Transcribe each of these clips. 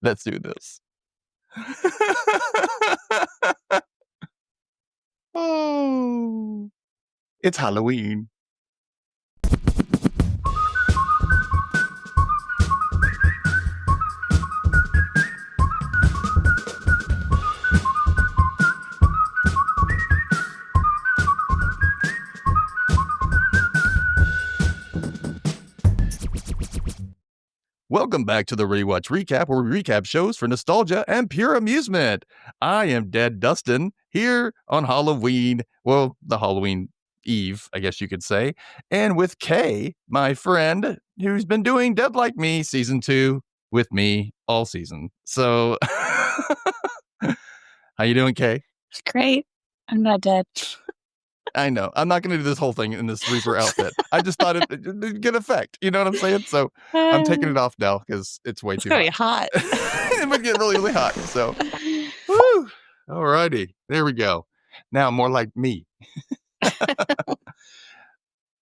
Let's do this. Oh, it's Halloween. Welcome back to the Rewatch Recap, where we recap shows for nostalgia and pure amusement. I am Dead Dustin, here on Halloween, well, the Halloween Eve, I guess you could say, and with Kay, my friend, who's been doing Dead Like Me Season 2 with me all season. So, how you doing, Kay? Great. I'm not dead. I know. I'm not going to do this whole thing in this Reaper outfit. I just thought it'd get effect. You know what I'm saying? So I'm taking it off now because it's way too hot. It would get really, really hot. So, woo. Alrighty. There we go. Now more like me.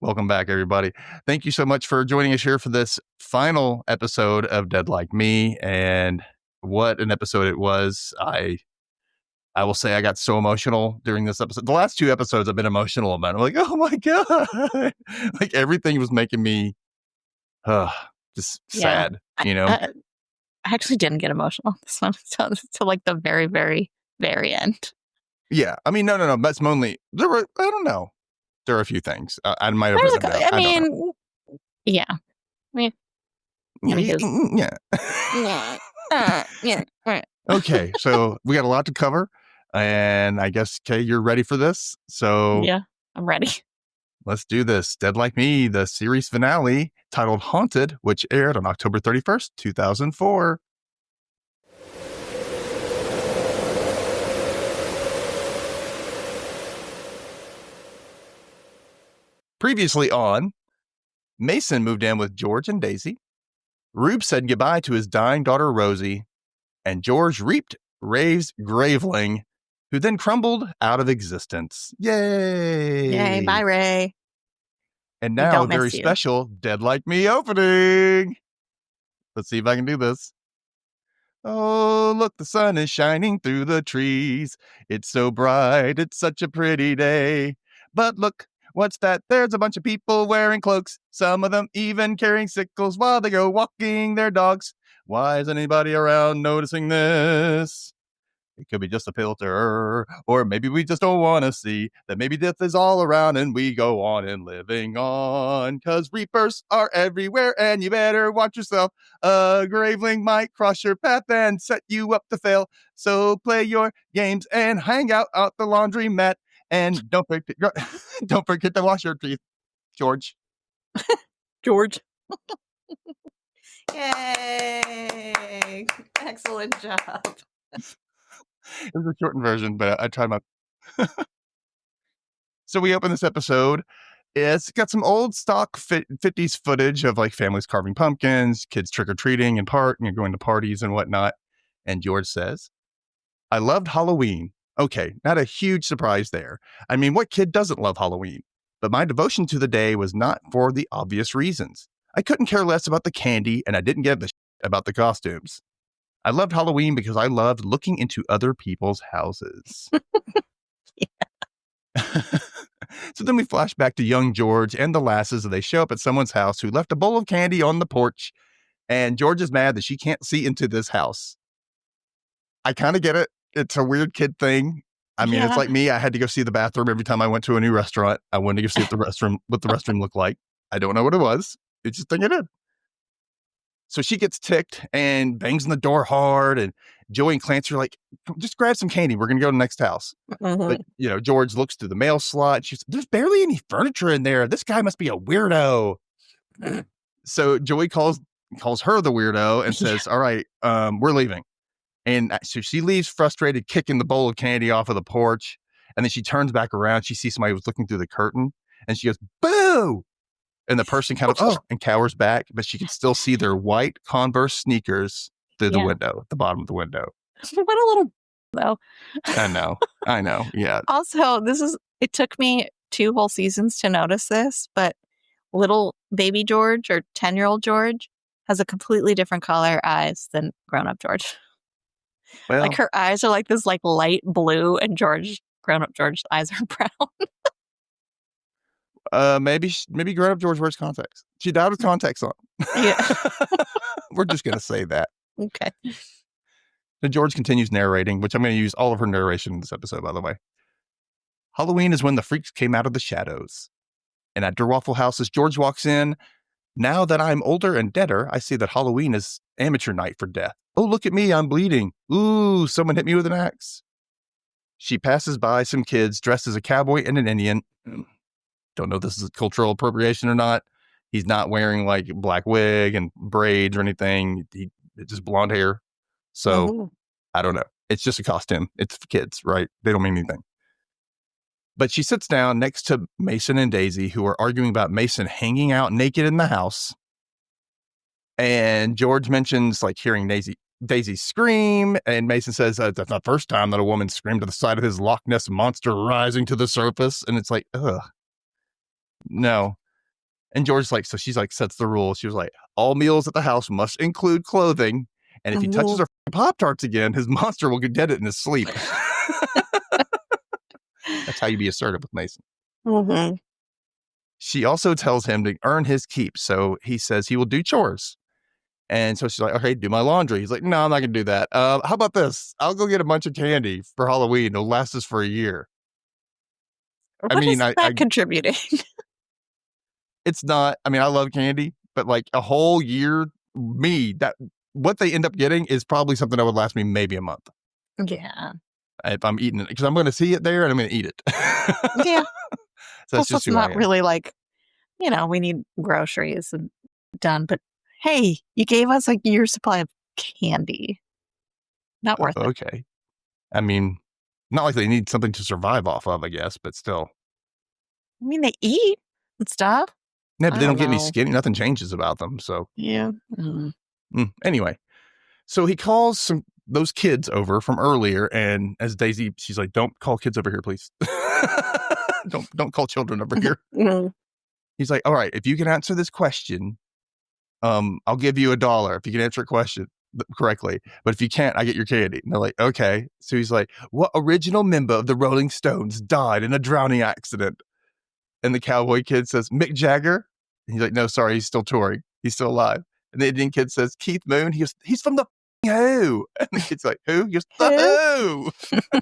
Welcome back, everybody. Thank you so much for joining us here for this final episode of Dead Like Me. And what an episode it was. I will say I got so emotional during this episode. The last two episodes I've been emotional about. I'm like, oh my God. Like everything was making me just sad, you know? I actually didn't get emotional this one to like the very, very, very end. Yeah. I mean, no. That's mainly, I don't know. There are a few things. I might have written them down. Yeah. Yeah. Okay. So we got a lot to cover. And I guess, Kay, you're ready for this. So yeah, I'm ready. Let's do this. Dead Like Me, the series finale titled Haunted, which aired on October 31st, 2004. Previously on, Mason moved in with George and Daisy. Rube said goodbye to his dying daughter, Rosie. And George reaped Rave's graveling, who then crumbled out of existence. Yay! Yay, bye, Ray. And now a very special Dead Like Me opening. Let's see if I can do this. Oh, look, the sun is shining through the trees. It's so bright, it's such a pretty day. But look, what's that? There's a bunch of people wearing cloaks. Some of them even carrying sickles while they go walking their dogs. Why is anybody around noticing this? It could be just a filter, or maybe we just don't want to see that maybe death is all around and we go on and living on. Because reapers are everywhere and you better watch yourself. A graveling might cross your path and set you up to fail. So play your games and hang out at the laundry mat. And don't forget to wash your teeth, George. George. Yay! Excellent job. It was a shortened version, but I tried my... So we open this episode. It's got some old stock 50s footage of like families carving pumpkins, kids trick-or-treating and going to parties and whatnot. And George says, I loved Halloween. Okay, not a huge surprise there. I mean, what kid doesn't love Halloween? But my devotion to the day was not for the obvious reasons. I couldn't care less about the candy, and I didn't give a shit about the costumes. I loved Halloween because I loved looking into other people's houses. So then we flash back to young George and the lasses as they show up at someone's house who left a bowl of candy on the porch. And George is mad that she can't see into this house. I kind of get it. It's a weird kid thing. I mean, It's like me. I had to go see the bathroom every time I went to a new restaurant. I wanted to go see what the restroom looked like. I don't know what it was. It's just a thing I did. So she gets ticked and bangs on the door hard. And Joey and Clancy are like, just grab some candy. We're going to go to the next house. But, George looks through the mail slot. She's, there's barely any furniture in there. This guy must be a weirdo. So Joey calls her the weirdo and says, all right, we're leaving. And so she leaves frustrated, kicking the bowl of candy off of the porch. And then she turns back around. She sees somebody was looking through the curtain. And she goes, boo! And the person kind of, and cowers back, but she can still see their white Converse sneakers through the window, at the bottom of the window. What a little, though. I know. Yeah. Also, it took me 2 whole seasons to notice this, but little baby George or 10-year-old George has a completely different color eyes than grown-up George. Like, Well, her eyes are like this, like, light blue, and grown-up George's eyes are brown. maybe grown up George wears contacts. She died with contacts on. Yeah. We're just gonna say that. Okay. So George continues narrating, which I'm going to use all of her narration in this episode, by the way. Halloween is when the freaks came out of the shadows. And at Der Waffle House, as George walks in, now that I'm older and deader, I see that Halloween is amateur night for death. Oh, look at me, I'm bleeding. Ooh, someone hit me with an axe. She passes by some kids dressed as a cowboy and an Indian. Don't know if this is cultural appropriation or not. He's not wearing like a black wig and braids or anything. It's just blonde hair. So Ooh. I don't know. It's just a costume. It's for kids, right? They don't mean anything. But she sits down next to Mason and Daisy, who are arguing about Mason hanging out naked in the house. And George mentions like hearing Daisy scream. And Mason says, that's not the first time that a woman screamed to the sight of his Loch Ness monster rising to the surface. And it's like, ugh, no. And George's like, so she's like, sets the rule. She was like, all meals at the house must include clothing. And if he touches her Pop-Tarts again, his monster will get it in his sleep. That's how you be assertive with Mason. Mm-hmm. She also tells him to earn his keep. So he says he will do chores. And so she's like, okay, do my laundry. He's like, no, I'm not going to do that. How about this? I'll go get a bunch of candy for Halloween. It'll last us for a year. What is that contributing? It's not, I mean, I love candy, but like a whole year, what they end up getting is probably something that would last me maybe a month. Yeah. If I'm eating it, because I'm going to see it there and I'm going to eat it. Yeah. So that's just not really like, we need groceries and done, but hey, you gave us a year's supply of candy. Not worth it. Okay. I mean, not like they need something to survive off of, I guess, but still. I mean, they eat and stuff. Yeah, but they don't get any skinny. Nothing changes about them. So yeah. Anyway, so he calls those kids over from earlier, and as Daisy, she's like, "Don't call kids over here, please. don't call children over here." He's like, "All right, if you can answer this question, I'll give you $1 if you can answer a question correctly. But if you can't, I get your candy." And they're like, "Okay." So he's like, "What original member of the Rolling Stones died in a drowning accident?" And the cowboy kid says, "Mick Jagger." And he's like, "No, sorry, he's still touring. He's still alive." And the Indian kid says, "Keith Moon." He goes, "He's from the Who?" And the kid's like, "Who?" He goes, "The Who."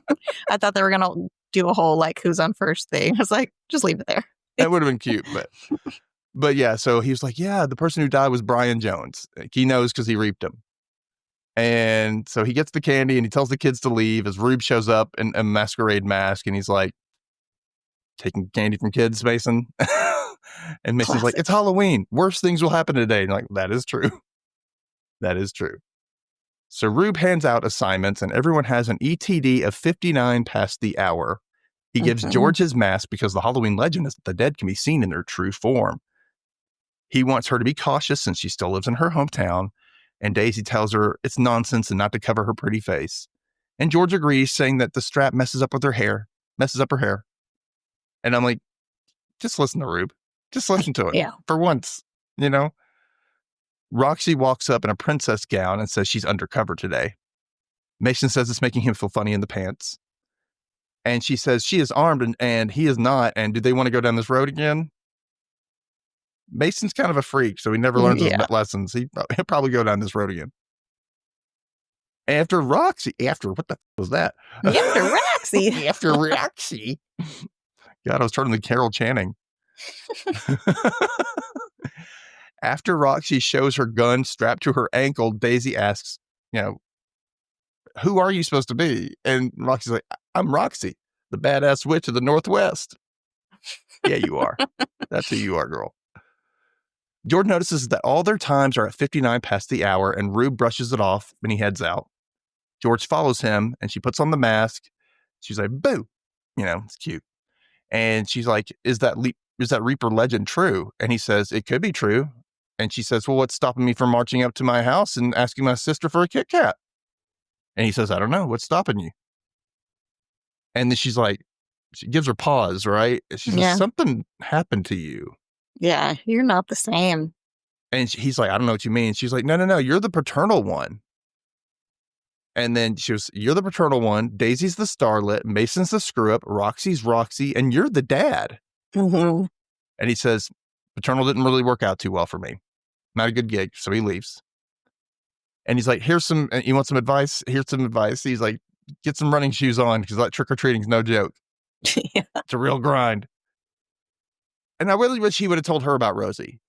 I thought they were gonna do a whole like who's on first thing. I was like, just leave it there. That would have been cute, but yeah. So he was like, "Yeah, the person who died was Brian Jones. Like, he knows because he reaped him." And so he gets the candy and he tells the kids to leave as Rube shows up in a masquerade mask, and he's like, "Taking candy from kids, Mason?" And Mason's like, "It's Halloween. Worse things will happen today." And like, that is true. That is true. So Rube hands out assignments, and everyone has an ETD of 59 past the hour. He gives George his mask because the Halloween legend is that the dead can be seen in their true form. He wants her to be cautious since she still lives in her hometown, and Daisy tells her it's nonsense and not to cover her pretty face. And George agrees, saying that the strap messes up her hair. And I'm like, just listen to Rube. Just listen to it. Yeah. For once, Roxy walks up in a princess gown and says she's undercover today. Mason says it's making him feel funny in the pants. And she says she is armed and he is not. And do they want to go down this road again? Mason's kind of a freak, so he never learns his lessons. He'll probably go down this road again. After what the was that? After Roxy. After Roxy. God, I was turning to Carol Channing. After Roxy shows her gun strapped to her ankle, Daisy asks, "Who are you supposed to be?" And Roxy's like, "I'm Roxy, the badass witch of the Northwest." Yeah, you are. That's who you are, girl. George notices that all their times are at 59 past the hour, and Rube brushes it off when he heads out. George follows him, and she puts on the mask. She's like, "Boo." It's cute. And she's like, is that Reaper legend true? And he says, it could be true. And she says, well, what's stopping me from marching up to my house and asking my sister for a Kit Kat? And he says, I don't know. What's stopping you? And then she's like, she gives her pause, right? She says, something happened to you. Yeah, you're not the same. And he's like, I don't know what you mean. She's like, no, you're the paternal one. And then she was, you're the paternal one. Daisy's the starlet. Mason's the screw up. Roxy's Roxy. And you're the dad. Mm-hmm. And he says, paternal didn't really work out too well for me. Not a good gig. So he leaves. And he's like, you want some advice? Here's some advice. He's like, get some running shoes on because that trick-or-treating is no joke. Yeah. It's a real grind. And I really wish he would have told her about Rosie.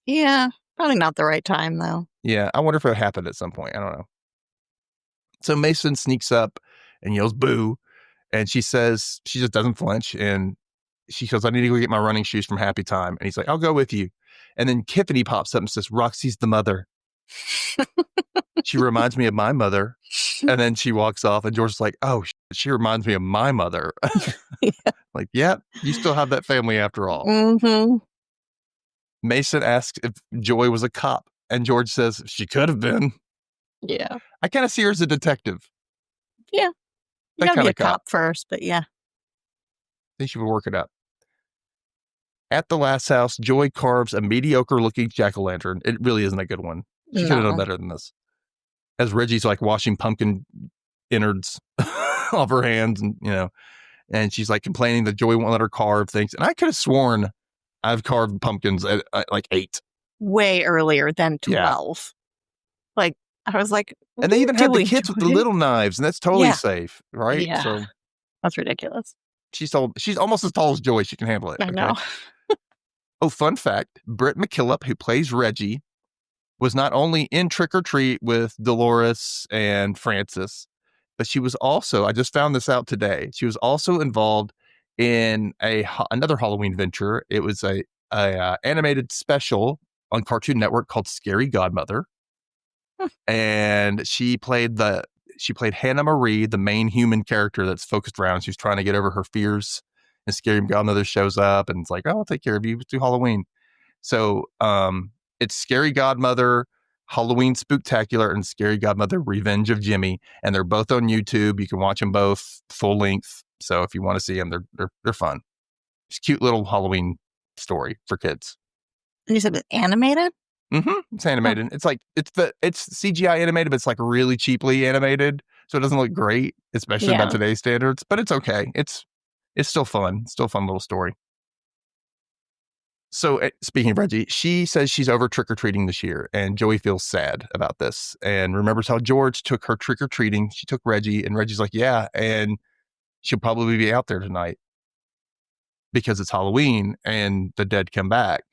Yeah. Probably not the right time, though. Yeah. I wonder if it happened at some point. I don't know. So Mason sneaks up and yells, boo. And she says, she just doesn't flinch. And she goes, I need to go get my running shoes from Happy Time. And he's like, I'll go with you. And then Tiffany pops up and says, Roxy's the mother. She reminds me of my mother. And then she walks off and George's like, oh, she reminds me of my mother. Yeah. Like, yeah, you still have that family after all. Mm-hmm. Mason asks if Joy was a cop. And George says, she could have been. Yeah. I kind of see her as a detective. Yeah. You That gotta be kind a of cop. cop first, but yeah. I think she would work it up. At the last house, Joy carves a mediocre-looking jack-o'-lantern. It really isn't a good one. She could have done better than this. As Reggie's like washing pumpkin innards off her hands, and she's like complaining that Joy won't let her carve things. And I could have sworn I've carved pumpkins at like 8. Way earlier than 12. Yeah. Like, I was like, and they even had the kits with the little knives, and that's totally safe, right? Yeah. So that's ridiculous. She's almost as tall as Joy. She can handle it. I know. Oh, fun fact. Britt McKillop, who plays Reggie, was not only in Trick or Treat with Dolores and Francis, but she was also, I just found this out today, she was also involved in another Halloween venture. It was a animated special on Cartoon Network called Scary Godmother. And she played Hannah Marie, the main human character that's focused around. She's trying to get over her fears. And Scary Godmother shows up and it's like, oh, I'll take care of you. Let's do Halloween. So it's Scary Godmother, Halloween Spooktacular, and Scary Godmother Revenge of Jimmy. And they're both on YouTube. You can watch them both full length. So if you want to see them, they're fun. It's a cute little Halloween story for kids. And you said it's animated? Mm-hmm. It's animated. It's like it's CGI animated, but it's like really cheaply animated. So it doesn't look great, especially by today's standards. But it's okay. It's still fun. Still a fun little story. So speaking of Reggie, she says she's over trick-or-treating this year, and Joey feels sad about this and remembers how George took her trick-or-treating. She took Reggie, and Reggie's like, yeah, and she'll probably be out there tonight because it's Halloween and the dead come back.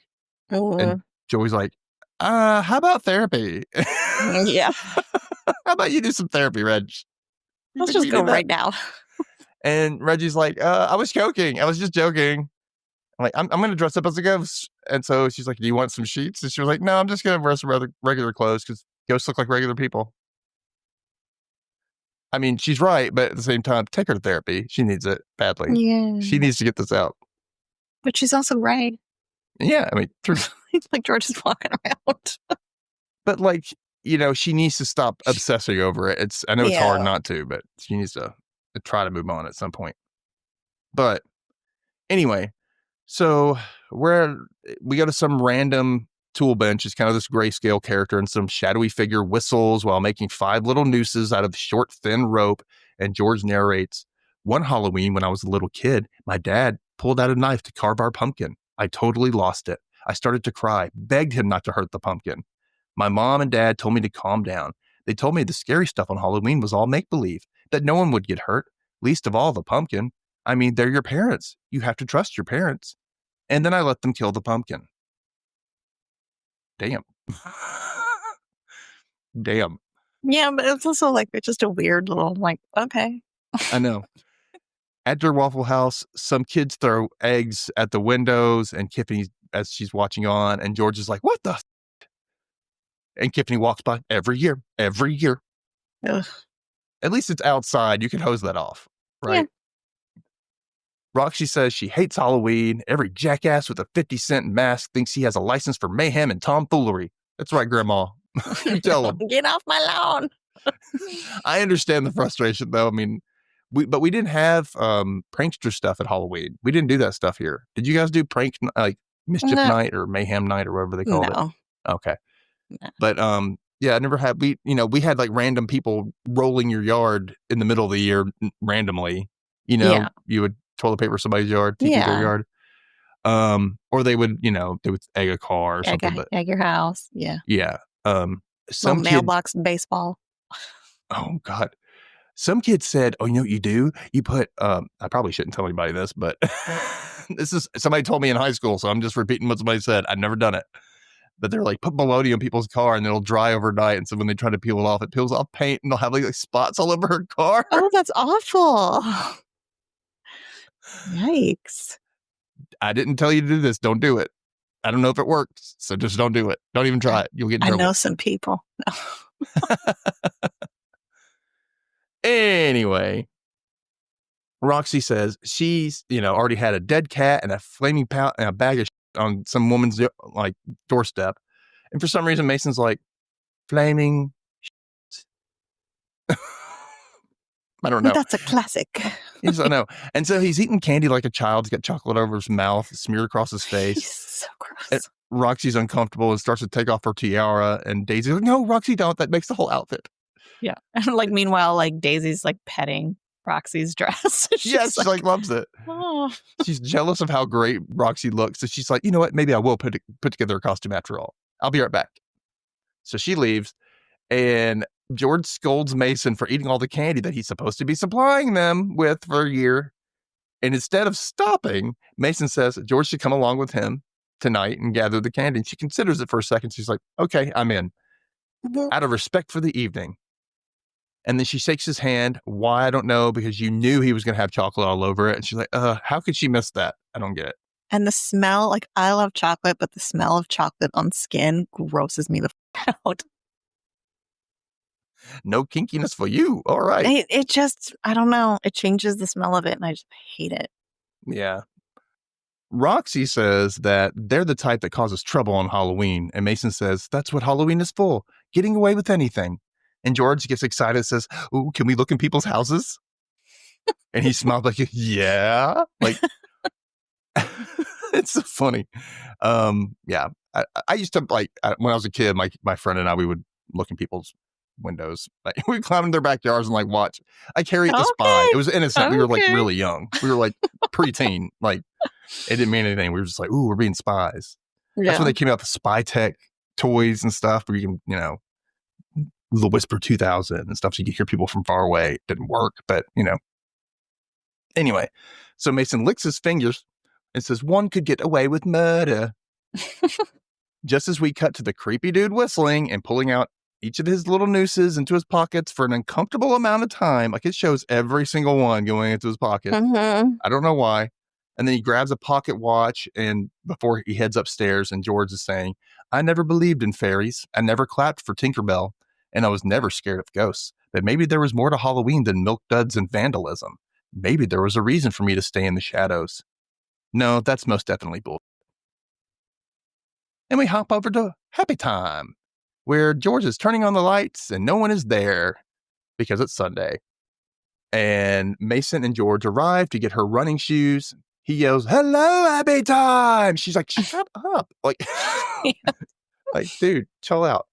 And Joey's like, how about therapy? Yeah. How about you do some therapy, Reg? Let's just go right now. And Reggie's like, I was joking. I was just joking. I'm like, I'm going to dress up as a ghost. And so she's like, do you want some sheets? And she was like, no, I'm just going to wear some regular clothes because ghosts look like regular people. I mean, she's right, but at the same time, take her to therapy. She needs it badly. Yeah. She needs to get this out. But she's also right. Yeah, I mean, true. It's like George is walking around. But like, she needs to stop obsessing over it. I know it's hard not to, but she needs to try to move on at some point. But anyway, so we go to some random tool bench. It's kind of this grayscale character, and some shadowy figure whistles while making 5 little nooses out of short, thin rope. And George narrates, one Halloween when I was a little kid, my dad pulled out a knife to carve our pumpkin. I totally lost it. I started to cry, begged him not to hurt the pumpkin. My mom and dad told me to calm down. They told me the scary stuff on Halloween was all make-believe, that no one would get hurt, least of all the pumpkin. I mean, they're your parents. You have to trust your parents. And then I let them kill the pumpkin. Damn. Damn. Yeah, but it's also like it's just a weird little okay. I know. At their Waffle House, some kids throw eggs at the windows, and Tiffany, as she's watching on, and George is like, what the? And Tiffany walks by every year. Ugh. At least it's outside. You can hose that off, right? Yeah. Roxy says she hates Halloween. Every jackass with a 50-cent mask thinks he has a license for mayhem and tomfoolery. That's right, Grandma. You tell them. Get off my lawn. I understand the frustration, though. I mean, but we didn't have prankster stuff at Halloween. We didn't do that stuff here. Did you guys do Mischief No. Night or Mayhem Night or whatever they called it. No. Okay. No. But yeah, I never had we had like random people rolling your yard in the middle of the year randomly. Yeah. You would toilet paper somebody's yard, TP their Yeah. yard. Or they would egg a car or something. But Egg your house. Yeah. yeah. Little Some kid mailbox baseball. Oh God. Some kid said, "Oh, you know what you do? You put I probably shouldn't tell anybody this, but this is somebody told me in high school, so I'm just repeating what somebody said. I've never done it. But they're like, put bologna in people's car and it'll dry overnight. And so when they try to peel it peels off paint and they'll have like spots all over her car. Oh, that's awful. Yikes. I didn't tell you to do this. Don't do it. I don't know if it works. So just don't do it. Don't even try it. You'll get in trouble. I know some people. Anyway, Roxy says she's, already had a dead cat and a flaming and a bag of shit on some woman's like doorstep. And for some reason, Mason's like, flaming shit. I don't know. That's a classic. Yes, I know. And so he's eating candy like a child. He's got chocolate over his mouth, smeared across his face. He's so gross. And Roxy's uncomfortable and starts to take off her tiara. And Daisy's like, no, Roxy, don't. That makes the whole outfit. Yeah. And like, meanwhile, like Daisy's like petting Roxy's dress. She's like loves it. Oh. She's jealous of how great Roxy looks. So she's like, you know what? Maybe I will put together a costume after all. I'll be right back. So she leaves. And George scolds Mason for eating all the candy that he's supposed to be supplying them with for a year. And instead of stopping, Mason says George should come along with him tonight and gather the candy. And she considers it for a second. She's like, okay, I'm in. Out of respect for the evening. And then she shakes his hand. Why? I don't know, because you knew he was going to have chocolate all over it. And she's like, how could she miss that? I don't get it. And the smell, like, I love chocolate, but the smell of chocolate on skin grosses me the f out. No kinkiness for you. All right. It just, I don't know. It changes the smell of it, and I just hate it. Yeah. Roxy says that they're the type that causes trouble on Halloween. And Mason says, that's what Halloween is for. Getting away with anything. And George gets excited and says, ooh, can we look in people's houses? And he smiled like, yeah. Like, it's so funny. Yeah. I used to, like, when I was a kid, my friend and I, we would look in people's windows. Like, we'd climb in their backyards and, like, watch. I carried the spy. It was innocent. Okay. We were, like, really young. We were, like, preteen. Like, it didn't mean anything. We were just like, ooh, we're being spies. Yeah. That's when they came out with the spy tech toys and stuff where you can, the Whisper 2000 and stuff, so you could hear people from far away. It didn't work, but, Anyway, so Mason licks his fingers and says, one could get away with murder. Just as we cut to the creepy dude whistling and pulling out each of his little nooses into his pockets for an uncomfortable amount of time. Like, it shows every single one going into his pocket. Mm-hmm. I don't know why. And then he grabs a pocket watch and before he heads upstairs, and George is saying, I never believed in fairies. I never clapped for Tinkerbell. And I was never scared of ghosts. But maybe there was more to Halloween than milk duds and vandalism. Maybe there was a reason for me to stay in the shadows. No, that's most definitely bull. And we hop over to Happy Time, where George is turning on the lights and no one is there because it's Sunday. And Mason and George arrive to get her running shoes. He yells, hello, Happy Time. She's like, shut up. Like, like, dude, chill out.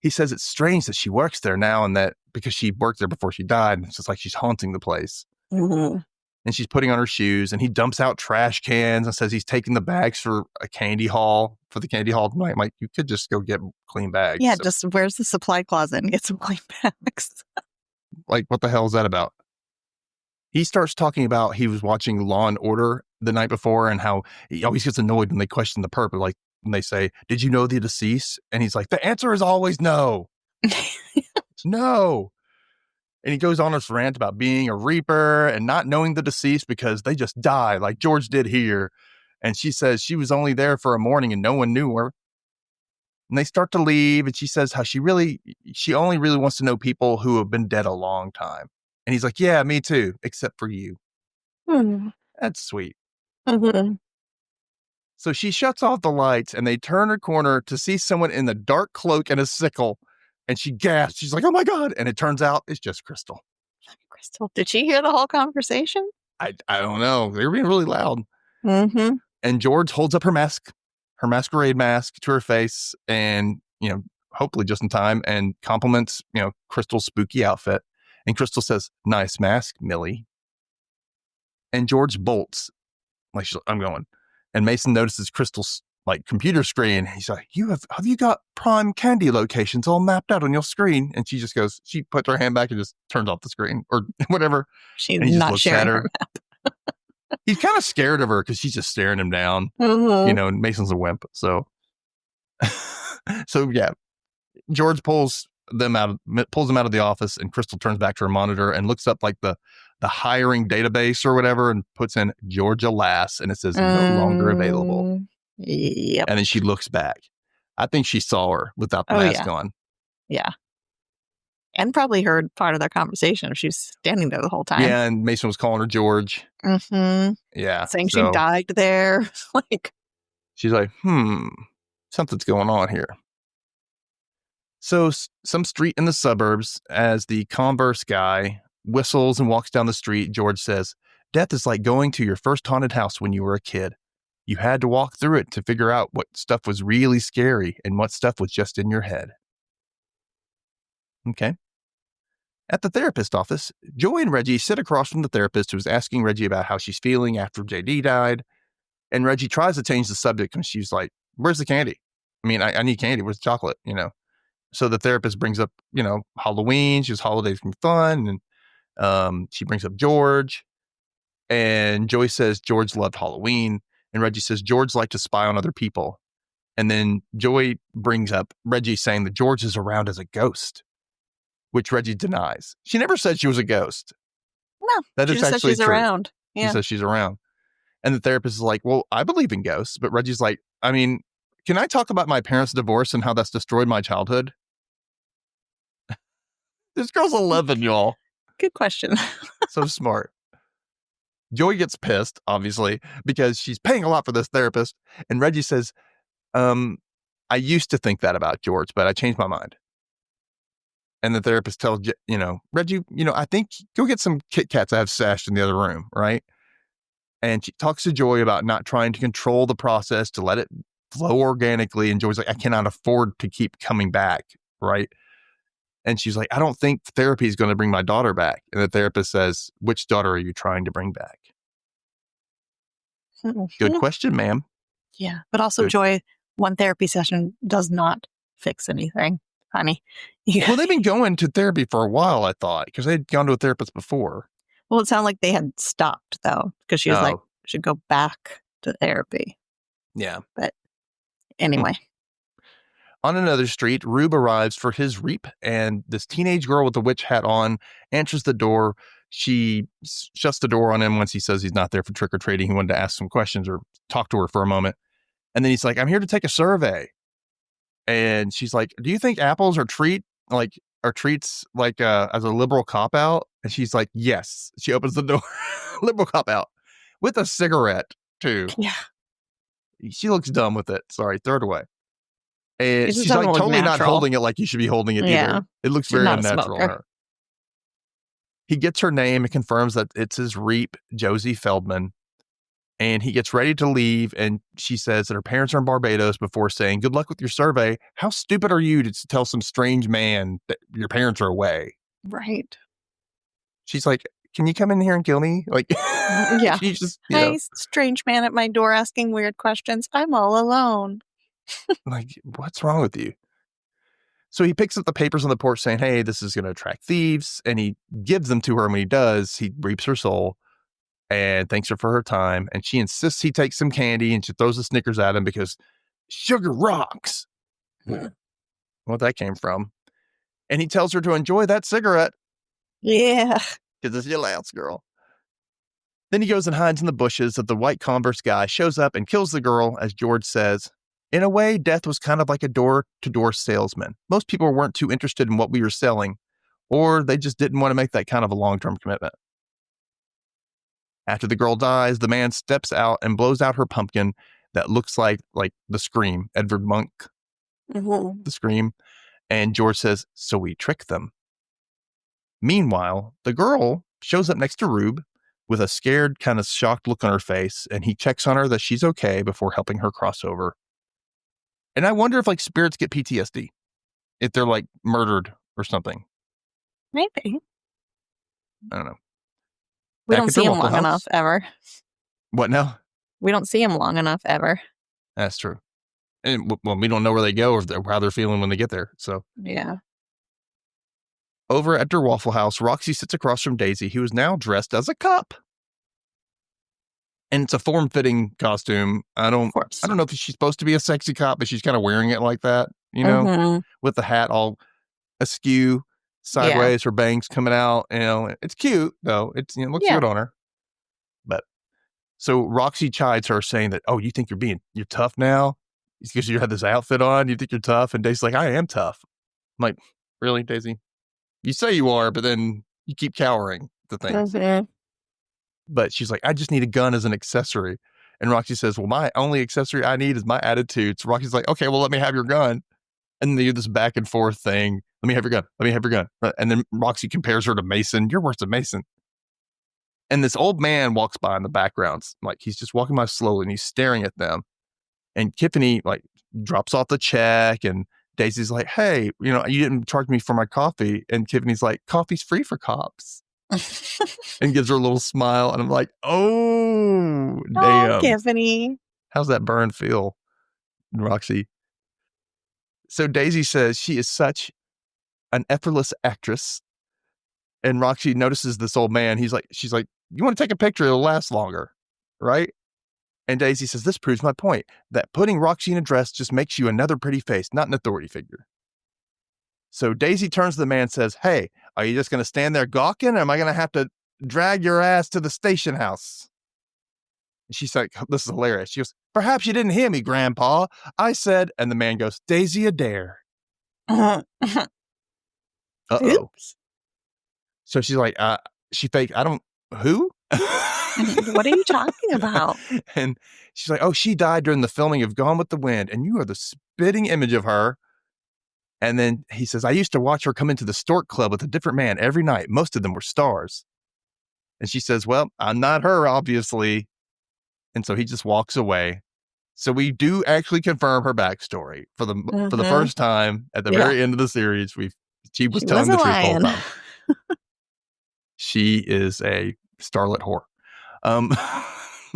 He says it's strange that she works there now and that because she worked there before she died. And it's just like she's haunting the place. Mm-hmm. And she's putting on her shoes and he dumps out trash cans and says he's taking the bags for a candy haul for the candy haul tonight. I'm like, you could just go get clean bags. Yeah, so. Just where's the supply closet and get some clean bags? Like, what the hell is that about? He starts talking about he was watching Law and Order the night before and how he always gets annoyed when they question the perp. Like, when they say, did you know the deceased? And he's like, the answer is always no. No. And he goes on his rant about being a reaper and not knowing the deceased because they just die like George did here. And she says she was only there for a morning and no one knew her. And they start to leave. And she says how she only really wants to know people who have been dead a long time. And he's like, yeah, me too, except for you. That's sweet. Mm-hmm. So she shuts off the lights and they turn a corner to see someone in the dark cloak and a sickle. And she gasps. She's like, oh my God. And it turns out it's just Crystal. Crystal. Did she hear the whole conversation? I don't know. They were being really loud. Mm-hmm. And George holds up her mask her masquerade mask to her face and, hopefully just in time, and compliments, Crystal's spooky outfit. And Crystal says, "Nice mask, Millie." And George bolts. Like, I'm going. And Mason notices Crystal's computer screen. He's like, have you got prime candy locations all mapped out on your screen? And she just goes, she puts her hand back and just turns off the screen or whatever. She's and he just not looks sharing at her her. map. He's kind of scared of her because she's just staring him down. Mm-hmm. And Mason's a wimp. So, yeah, George pulls them out of the office, and Crystal turns back to her monitor and looks up the hiring database or whatever and puts in Georgia Lass, and it says no longer available. Yep. And then she looks back. I think she saw her without the mask on. Yeah. And probably heard part of their conversation if she was standing there the whole time. Yeah, and Mason was calling her George. Mm-hmm. Yeah. Saying she died there. She's like, something's going on here. So some street in the suburbs, as the Converse guy whistles and walks down the street, George says, "Death is like going to your first haunted house when you were a kid. You had to walk through it to figure out what stuff was really scary and what stuff was just in your head." Okay. At the therapist office, Joy and Reggie sit across from the therapist, who's asking Reggie about how she's feeling after JD died. And Reggie tries to change the subject, and she's like, "Where's the candy? I mean, I need candy. Where's the chocolate? So the therapist brings up, Halloween. She was holidays can be fun. And she brings up George. And Joy says George loved Halloween. And Reggie says George liked to spy on other people. And then Joy brings up Reggie saying that George is around as a ghost, which Reggie denies. She never said she was a ghost. No, that she is just actually said she's true. around. Yeah. She says she's around. And the therapist is like, "Well, I believe in ghosts." But Reggie's like, "I mean, can I talk about my parents' divorce and how that's destroyed my childhood?" This girl's 11, y'all. Good question. So smart. Joey gets pissed, obviously, because she's paying a lot for this therapist. And Reggie says, "I used to think that about George, but I changed my mind." And the therapist tells, "Reggie, I think go get some Kit Kats I have stashed in the other room, right?" And she talks to Joy about not trying to control the process, to let it flow organically. And Joy's like, "I cannot afford to keep coming back," right? And she's like, "I don't think therapy is going to bring my daughter back." And the therapist says, "Which daughter are you trying to bring back?" Good question, ma'am. Yeah. But also, good. Joy, one therapy session does not fix anything, honey. Well, they've been going to therapy for a while, I thought, because they'd gone to a therapist before. Well, it sounded like they had stopped, though, because she was like, should go back to therapy. Yeah. But anyway. On another street, Rube arrives for his reap, and this teenage girl with the witch hat on answers the door. She shuts the door on him once he says he's not there for trick-or-treating. He wanted to ask some questions or talk to her for a moment. And then he's like, "I'm here to take a survey." And she's like, "Do you think apples are treats as a liberal cop-out?" And she's like, "Yes." She opens the door. Liberal cop-out. With a cigarette, too. Yeah. She looks dumb with it. Sorry, throw it away. And she's like totally not holding it like you should be holding it either. It looks very unnatural on her. He gets her name and confirms that it's his reap, Josie Feldman. And he gets ready to leave. And she says that her parents are in Barbados before saying, "Good luck with your survey. How stupid are you to tell some strange man that your parents are away?" Right. She's like, "Can you come in here and kill me?" Like, yeah. You just, "Hey, strange man at my door asking weird questions. I'm all alone." Like, what's wrong with you? So he picks up the papers on the porch saying, "Hey, this is going to attract thieves." And he gives them to her. And when he does, he reaps her soul and thanks her for her time. And she insists he takes some candy, and she throws the Snickers at him because sugar rocks. What that came from. And he tells her to enjoy that cigarette. Yeah. Because it's your last girl. Then he goes and hides in the bushes as the white Converse guy shows up and kills the girl, as George says. In a way, Death was kind of like a door-to-door salesman. Most people weren't too interested in what we were selling, or they just didn't want to make that kind of a long-term commitment. After the girl dies, the man steps out and blows out her pumpkin that looks like the Scream, Edvard Munch, the Scream. And George says, "So we trick them." Meanwhile, the girl shows up next to Rube with a scared, kind of shocked look on her face, and he checks on her that she's okay before helping her cross over. And I wonder if like spirits get PTSD if they're like murdered or something. Maybe. I don't know. We Back don't at their see him Waffle long enough House. ever. What now? We don't see him long enough ever. That's true. And well, we don't know where they go or how they're feeling when they get there. So yeah. Over at their Waffle House, Roxy sits across from Daisy, who is now dressed as a cop. And it's a form-fitting costume. I don't know if she's supposed to be a sexy cop, but she's kind of wearing it like that, with the hat all askew, sideways, her bangs coming out. It's cute though. It looks good on her. But so Roxy chides her, saying that, "Oh, you think you're tough now? It's because you had this outfit on. You think you're tough?" And Daisy's like, "I am tough." I'm like, "Really, Daisy? You say you are, but then you keep cowering to things." But she's like, "I just need a gun as an accessory." And Roxy says, "Well, my only accessory I need is my attitude." So Roxy's like, "Okay, well, let me have your gun." And they do this back and forth thing. "Let me have your gun. Let me have your gun." And then Roxy compares her to Mason. "You're worse than Mason." And this old man walks by in the background. Like he's just walking by slowly and he's staring at them. And Tiffany like drops off the check and Daisy's like, "Hey, you didn't charge me for my coffee." And Tiffany's like, "Coffee's free for cops." And gives her a little smile. And I'm like, oh, damn. Oh, Tiffany. How's that burn feel, Roxy? So Daisy says she is such an effortless actress. And Roxy notices this old man. She's like, "You want to take a picture? It'll last longer." Right? And Daisy says, "This proves my point, that putting Roxy in a dress just makes you another pretty face, not an authority figure." So Daisy turns to the man and says, "Hey, are you just going to stand there gawking? Or am I going to have to drag your ass to the station house?" And she's like, "This is hilarious." She goes, "Perhaps you didn't hear me, Grandpa. I said," and the man goes, "Daisy Adair." Uh-oh. Oops. So she's like, she faked, who? What are you talking about? And she's like, "Oh, she died during the filming of Gone with the Wind, and you are the spitting image of her." And then he says, "I used to watch her come into the Stork Club with a different man every night. Most of them were stars." And she says, "Well, I'm not her, obviously." And so he just walks away. So we do actually confirm her backstory for the first time at the very end of the series. She was telling the truth the whole time. She is a starlet whore.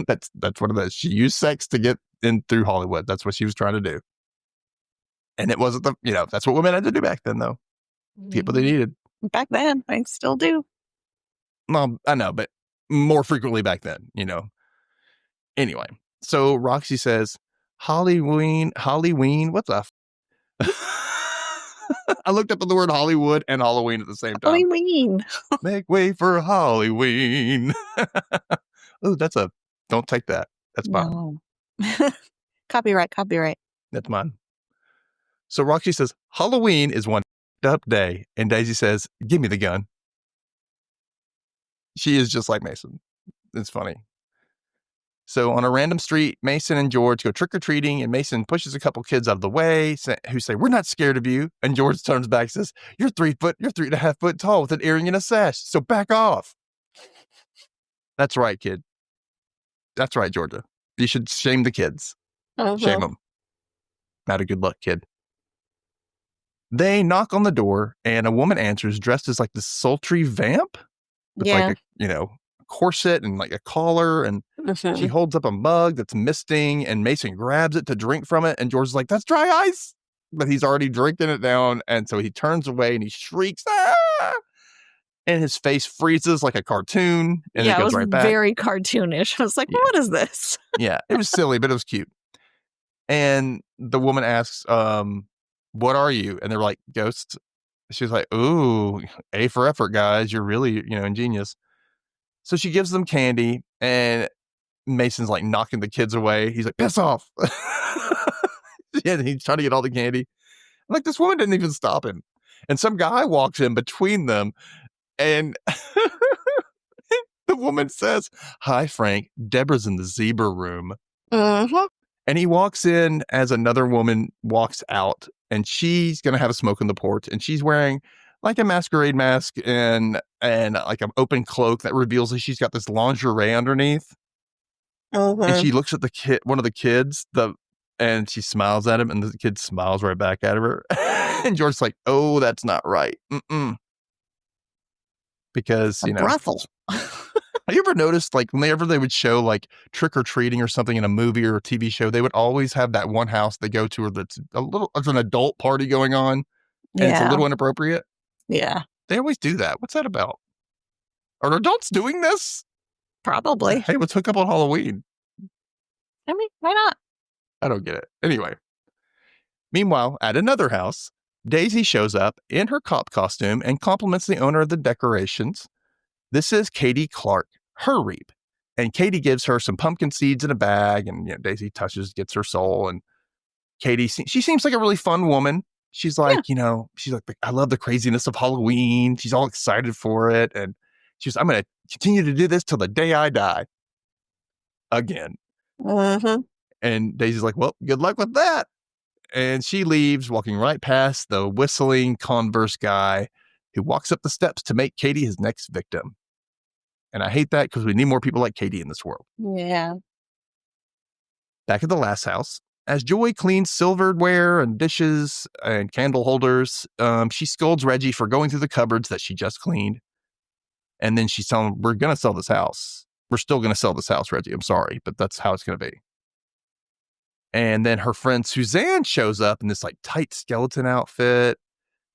That's what it is. She used sex to get in through Hollywood. That's what she was trying to do. And it wasn't that's what women had to do back then, though. Get what they needed. Back then, I still do. Well, I know, but more frequently back then, Anyway, so Roxy says, Halloween, what the I looked up the word Hollywood and Halloween at the same time. Halloween. Make way for Halloween. Oh, don't take that. That's fine. No. Copyright. That's mine. So Roxy says, Halloween is one up day. And Daisy says, "Give me the gun." She is just like Mason. It's funny. So on a random street, Mason and George go trick-or-treating, and Mason pushes a couple kids out of the way who say, "We're not scared of you." And George turns back and says, you're 3.5 foot tall with an earring and a sash, so back off." That's right, kid. That's right, Georgia. You should shame the kids. Shame them. Not a good luck, kid. They knock on the door, and a woman answers dressed as like this sultry vamp with like a, corset and like a collar, and she holds up a mug that's misting, and Mason grabs it to drink from it, and George's like, "That's dry ice," but he's already drinking it down, and so he turns away and he shrieks, "Ah!" And his face freezes like a cartoon, and it goes right back. Very cartoonish. I was like, what is this? Yeah, it was silly, but it was cute. And the woman asks, "What are you?" And they're like, "Ghosts." She's like, "Ooh, A for effort, guys. You're really, ingenious." So she gives them candy, and Mason's like knocking the kids away. He's like, "Piss off." Yeah, and he's trying to get all the candy. Like, this woman didn't even stop him. And some guy walks in between them, and the woman says, "Hi, Frank. Deborah's in the zebra room." And he walks in as another woman walks out, and she's going to have a smoke on the porch, and she's wearing like a masquerade mask and like an open cloak that reveals that she's got this lingerie underneath. And she looks at one of the kids, And she smiles at him, and the kid smiles right back at her. And George's like, oh, that's not right. Mm-mm. Because, A brothel. have you ever noticed, like, whenever they would show, like, trick-or-treating or something in a movie or a TV show, they would always have that one house they go to where that's it's an adult party going on, and it's a Yeah. little inappropriate? Yeah. They always do that. What's that about? Are adults doing this? Probably. Hey, let's hook up on Halloween. I mean, why not? I don't get it. Anyway. Meanwhile, at another house, Daisy shows up in her cop costume and compliments the owner of the decorations. This is Katie Clark, her reap. And Katie gives her some pumpkin seeds in a bag, and Daisy gets her soul. And Katie, she seems like a really fun woman. She's like, she's like, I love the craziness of Halloween. She's all excited for it. And she's, I'm going to continue to do this till the day I die. Again. Mm-hmm. And Daisy's like, well, good luck with that. And she leaves, walking right past the whistling Converse guy who walks up the steps to make Katie his next victim. And I hate that because we need more people like Katie in this world. Yeah. Back at the last house, as Joy cleans silverware and dishes and candle holders, she scolds Reggie for going through the cupboards that she just cleaned. And then she's telling him, we're going to sell this house. We're still going to sell this house, Reggie. I'm sorry, but that's how it's going to be. And then her friend Suzanne shows up in this like tight skeleton outfit.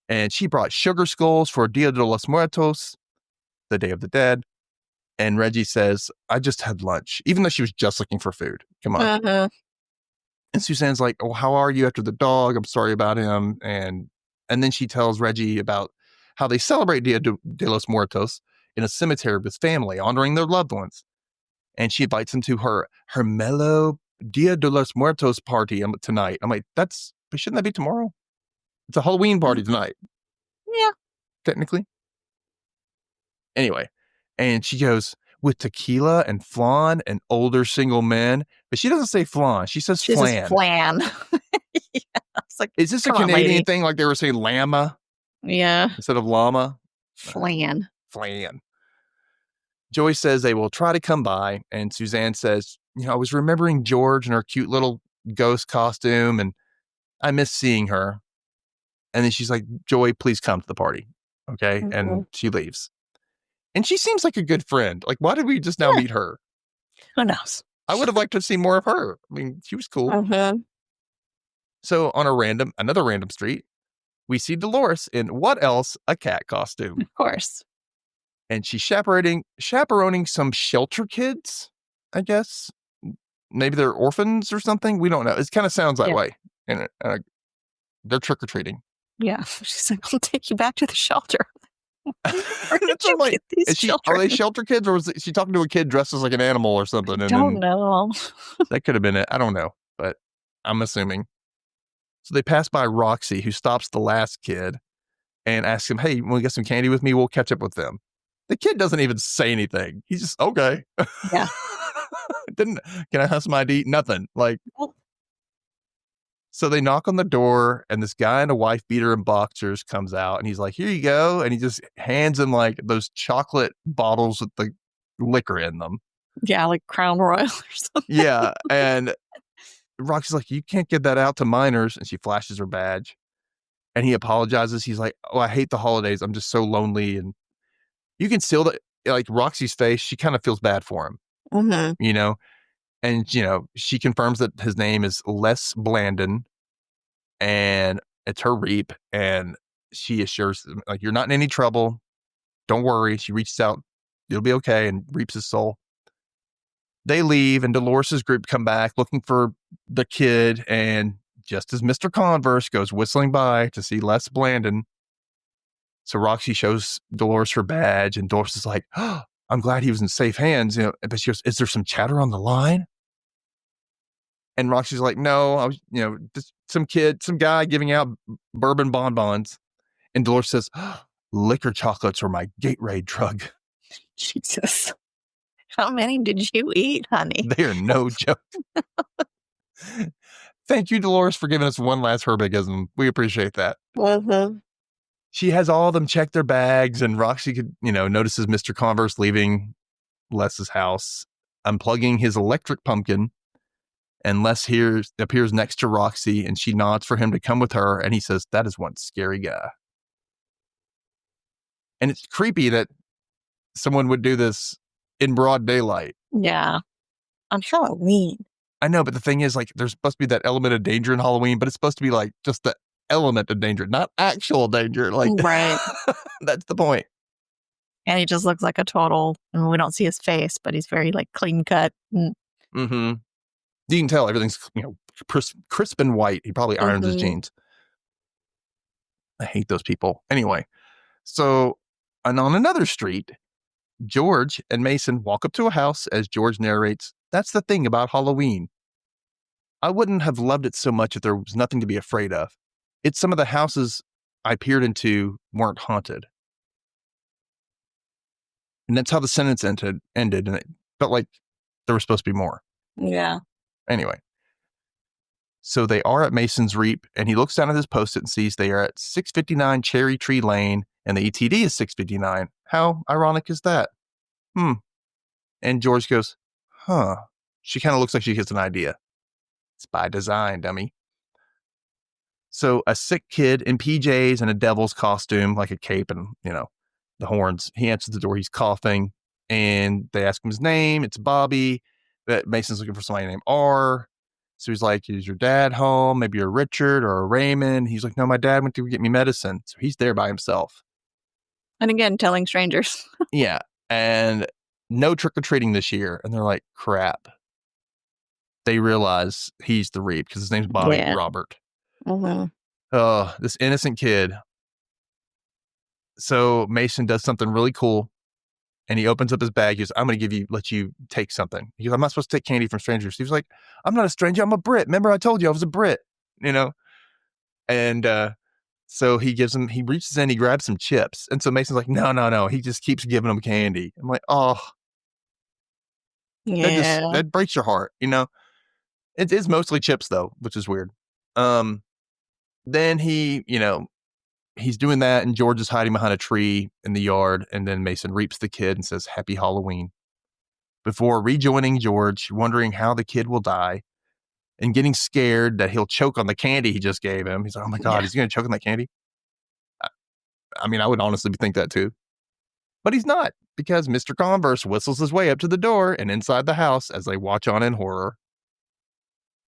And she brought sugar skulls for Dia de los Muertos, the Day of the Dead. And Reggie says, I just had lunch, even though she was just looking for food. Come on. Uh-huh. And Suzanne's like, oh, how are you after the dog? I'm sorry about him. And then she tells Reggie about how they celebrate Dia de los Muertos in a cemetery with family, honoring their loved ones. And she invites him to her mellow Dia de los Muertos party tonight. I'm like, but shouldn't that be tomorrow? It's a Halloween party tonight. Yeah. Technically. Anyway, and she goes with tequila and flan and older single men, but she doesn't say flan. She says flan. She says flan. Yeah. Like, is this a Canadian thing? Like they were saying llama? Yeah. Instead of llama? Flan. Flan. Joy says they will try to come by, and Suzanne says, I was remembering George and her cute little ghost costume, and I miss seeing her. And then she's like, Joy, please come to the party. Okay. Mm-hmm. And she leaves. And she seems like a good friend. Like, why did we just now meet her? Who knows? I would have liked to see more of her. I mean, she was cool. Uh-huh. So on another random street, we see Dolores in what else? A cat costume. Of course. And she's chaperoning some shelter kids, I guess. Maybe they're orphans or something. We don't know. It kind of sounds that way. And they're trick-or-treating. Yeah. She's like, I'll take you back to the shelter. Are they shelter kids, or was she talking to a kid dressed as like an animal or something? I don't know. That could have been it. I don't know, but I'm assuming. So they pass by Roxy, who stops the last kid and asks him, hey, want to get some candy with me? We'll catch up with them. The kid doesn't even say anything. He's just, okay. Yeah. Can I have some ID? Nothing. Like, so they knock on the door, and this guy in a wife beater and boxers comes out, and he's like, here you go. And he just hands him like those chocolate bottles with the liquor in them. Yeah, like Crown Royal or something. Yeah. And Roxy's like, you can't get that out to minors. And she flashes her badge. And he apologizes. He's like, oh, I hate the holidays. I'm just so lonely. And you can see that, like, Roxy's face, she kind of feels bad for him. Mm-hmm. And, she confirms that his name is Les Blandon, and it's her reap. And she assures him, like, you're not in any trouble. Don't worry. She reaches out. You'll be okay, and reaps his soul. They leave, and Dolores's group come back looking for the kid. And just as Mr. Converse goes whistling by to see Les Blandon, so Roxy shows Dolores her badge, and Dolores is like, oh, I'm glad he was in safe hands. But she goes, is there some chatter on the line? And Roxy's like, no, I was, just some guy giving out bourbon bonbons. And Dolores says, oh, liquor chocolates are my gateway drug. Jesus. How many did you eat, honey? They are no joke. Thank you, Dolores, for giving us one last herbigism. We appreciate that. Mm-hmm. She has all of them check their bags, and Roxy notices Mr. Converse leaving Les's house, unplugging his electric pumpkin. And Les here appears next to Roxy, and she nods for him to come with her, and he says, "That is one scary guy." And it's creepy that someone would do this in broad daylight. Yeah. On Halloween. I know, but the thing is, like, there's supposed to be that element of danger in Halloween, but it's supposed to be like just the element of danger, not actual danger. Like, Right. that's the point. And he just looks like a total, and we don't see his face, but he's very like clean cut. Mm-hmm. You can tell everything's, crisp and white. He probably irons his jeans. I hate those people. Anyway, so, and on another street, George and Mason walk up to a house as George narrates, "That's the thing about Halloween. I wouldn't have loved it so much if there was nothing to be afraid of. It's some of the houses I peered into weren't haunted." And that's how the sentence ended, and it felt like there was supposed to be more. Yeah. Anyway, so they are at Mason's Reap, and he looks down at his post-it and sees they are at 659 Cherry Tree Lane, and the ETD is 659. How ironic is that? And George goes, "Huh." She kind of looks like she gets an idea. It's by design, dummy. So a sick kid in PJs and a devil's costume, like a cape and, the horns. He answers the door. He's coughing, and they ask him his name. It's Bobby. That Mason's looking for somebody named R. So he's like, "Is your dad home? Maybe you're Richard or a Raymond." He's like, "No, my dad went to get me medicine." So he's there by himself. And again, telling strangers. Yeah. And no trick-or-treating this year. And they're like, crap. They realize he's the Reap because his name's Bobby Robert. Mm-hmm. Oh, this innocent kid. So Mason does something really cool, and he opens up his bag. He goes, "I'm going to let you take something." He goes, "I'm not supposed to take candy from strangers." He was like, "I'm not a stranger. I'm a Brit. Remember I told you I was a Brit, And so he reaches in, he grabs some chips. And so Mason's like, no. He just keeps giving him candy. I'm like, oh, Yeah. that breaks your heart, It is mostly chips though, which is weird. Then he's doing that, and George is hiding behind a tree in the yard, and then Mason reaps the kid and says, "Happy Halloween," before rejoining George, wondering how the kid will die, and getting scared that he'll choke on the candy he just gave him. He's like, "Oh my God, he's going to choke on that candy?" I mean, I would honestly think that too. But he's not, because Mr. Converse whistles his way up to the door and inside the house as they watch on in horror.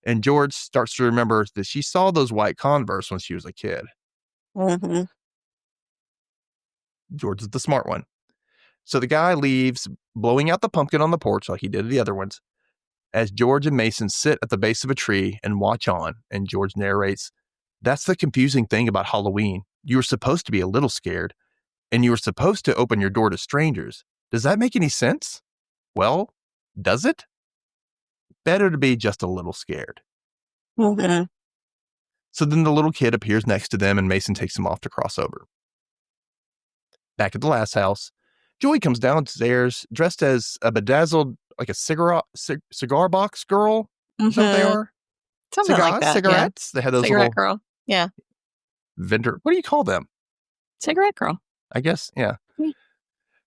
And George starts to remember that she saw those white Converse when she was a kid. Mm-hmm. George is the smart one. So the guy leaves, blowing out the pumpkin on the porch like he did the other ones, as George and Mason sit at the base of a tree and watch on. And George narrates, "That's the confusing thing about Halloween. You were supposed to be a little scared, and you were supposed to open your door to strangers. Does that make any sense? Well, does it? Better to be just a little scared." Mm-hmm. So then the little kid appears next to them, and Mason takes him off to cross over. Back at the last house, Joey comes downstairs dressed as a bedazzled, like a cigar box girl. Mm-hmm. Is that what they are? Something like that. Cigarettes. Yeah. They had those cigarette little girl. Yeah. vendor. What do you call them? Cigarette girl. I guess. Yeah. Yeah.